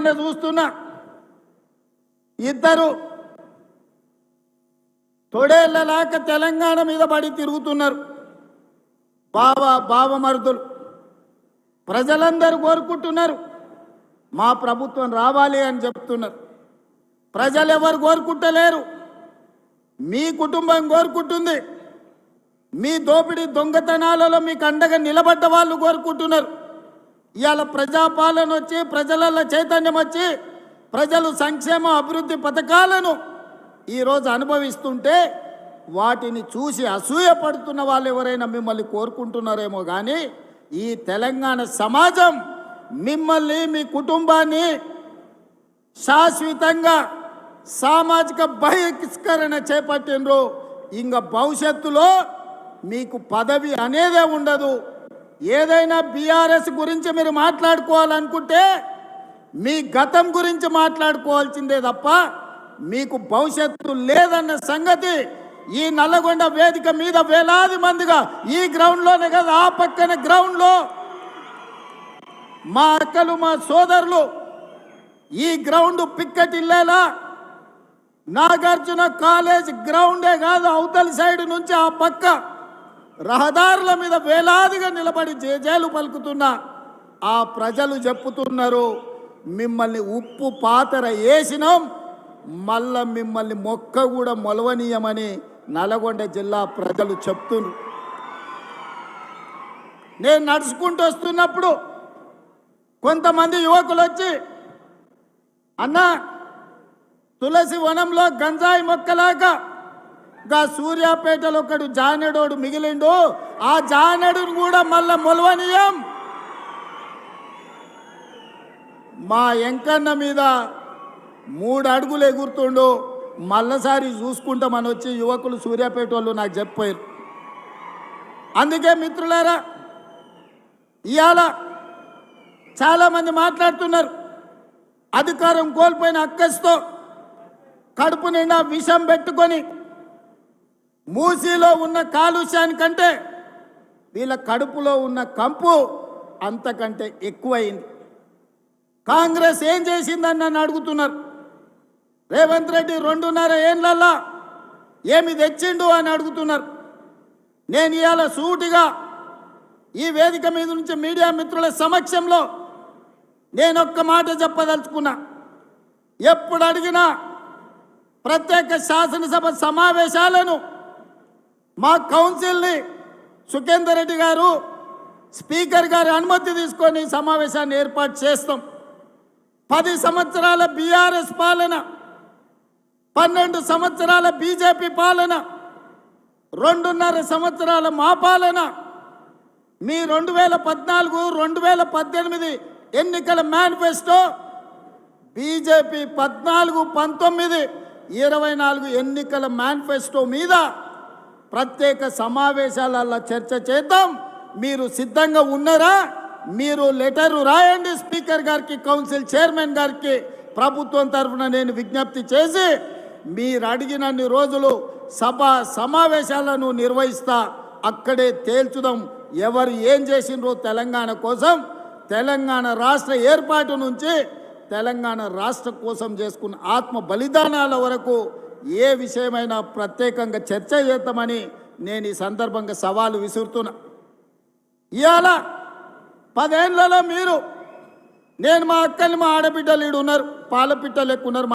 మొన్న చూస్తున్నా ఇద్దరు తొడేళ్లలాక తెలంగాణ మీద పడి తిరుగుతున్నారు. బావమరుదులు ప్రజలందరూ కోరుకుంటున్నారు, మా ప్రభుత్వం రావాలి అని చెప్తున్నారు. ప్రజలు ఎవరు కోరుకుంటలేరు, మీ కుటుంబం కోరుకుంటుంది. మీ దోపిడీ దొంగతనాలలో మీకు అండగా నిలబడ్డ వాళ్ళు కోరుకుంటున్నారు. ఇవాళ ప్రజాపాలన వచ్చి ప్రజలలో చైతన్యం వచ్చి ప్రజలు సంక్షేమ అభివృద్ధి పథకాలను ఈరోజు అనుభవిస్తుంటే వాటిని చూసి అసూయపడుతున్న వాళ్ళు ఎవరైనా మిమ్మల్ని కోరుకుంటున్నారేమో కానీ ఈ తెలంగాణ సమాజం మిమ్మల్ని మీ కుటుంబాన్ని శాశ్వతంగా సామాజిక బహిష్కరణ చేపట్టినరు. ఇంకా భవిష్యత్తులో మీకు పదవి అనేదే ఉండదు. ఏదైనా బీఆర్ఎస్ గురించి మీరు మాట్లాడుకోవాలనుకుంటే మీ గతం గురించి మాట్లాడుకోవాల్సిందే తప్ప మీకు భవిష్యత్తు లేదన్న సంగతి ఈ నల్లగొండ వేదిక మీద వేలాది మందిగా ఈ గ్రౌండ్లోనే కదా ఆ పక్కన గ్రౌండ్లో మా అక్కలు మా సోదరులు ఈ గ్రౌండ్ పిక్కటిల్లేలా నాగార్జున కాలేజ్ గ్రౌండే కాదు అవతలి సైడ్ నుంచి ఆ పక్క రహదారుల మీద వేలాదిగా నిలబడి జేజేలు పలుకుతున్న ఆ ప్రజలు చెప్పుతున్నారు, మిమ్మల్ని ఉప్పు పాతర వేసినాం, మళ్ళా మిమ్మల్ని మొక్క కూడా మొలవనీయమని నల్గొండ జిల్లా ప్రజలు చెప్తున్నారు. నేను నడుచుకుంటూ వస్తున్నప్పుడు కొంతమంది యువకులు వచ్చి, అన్న తులసి వనంలో గంజాయి మొక్కలాగా గా సూర్యాపేటలో ఒకడు జానెడోడు మిగిలిండు, ఆ జానెడును కూడా మళ్ళా మొలవనీయం, మా ఎంకన్న మీద 3 అడుగులు ఎగురుతుండు, మళ్ళసారి చూసుకుంటామని వచ్చి యువకులు సూర్యాపేట వాళ్ళు నాకు చెప్పారు. అందుకే మిత్రులారా ఇవాళ చాలామంది మాట్లాడుతున్నారు, అధికారం కోల్పోయిన అక్కస్తో కడుపు నిండా విషం పెట్టుకొని మూసీలో ఉన్న కాలుష్యానికంటే వీళ్ళ కడుపులో ఉన్న కంపు అంతకంటే ఎక్కువైంది. కాంగ్రెస్ ఏం చేసిందని నన్ను అడుగుతున్నారు. రేవంత్ రెడ్డి 2.5 ఏళ్లలో ఏమి తెచ్చిండు అని అడుగుతున్నారు. నేను ఇవాళ సూటిగా ఈ వేదిక మీద నుంచి మీడియా మిత్రుల సమక్షంలో నేను ఒక్క మాట చెప్పదలుచుకున్నా. ఎప్పుడు అడిగినా ప్రత్యేక శాసనసభ సమావేశాలను మా కౌన్సిల్ని సుఖేందర్ రెడ్డి గారు స్పీకర్ గారి అనుమతి తీసుకొని సమావేశాన్ని ఏర్పాటు చేస్తాం. 10 సంవత్సరాల బీఆర్ఎస్ పాలన, 12 సంవత్సరాల బీజేపీ పాలన, 2.5 సంవత్సరాల మా పాలన, మీ 2014, 2018 ఎన్నికల మేనిఫెస్టో, బీజేపీ 14, 19, 24 ఎన్నికల మేనిఫెస్టో మీద ప్రత్యేక సమావేశాలలో చర్చ చేద్దాం. మీరు సిద్ధంగా ఉన్నారా? మీరు లెటరు రాయండి స్పీకర్ గారికి, కౌన్సిల్ చైర్మన్ గారికి. ప్రభుత్వం తరఫున నేను విజ్ఞప్తి చేసి మీరు అడిగినన్ని రోజులు సమావేశాలను నిర్వహిస్తా. అక్కడే తేల్చుదాం ఎవరు ఏం చేసిండ్రో తెలంగాణ కోసం. తెలంగాణ రాష్ట్ర ఏర్పాటు నుంచి తెలంగాణ రాష్ట్ర కోసం చేసుకున్న ఆత్మ బలిదానాల వరకు ఏ విషయమైనా ప్రత్యేకంగా చర్చ చేద్దామని నేను ఈ సందర్భంగా సవాలు విసురుతున్నా. ఇవాళ 10 ఏళ్లలో మీరు, నేను మా అక్కల్ని మా ఆడబిడ్డలు ఉన్నారు, పాలపిట్టలు ఎక్కున్నారు.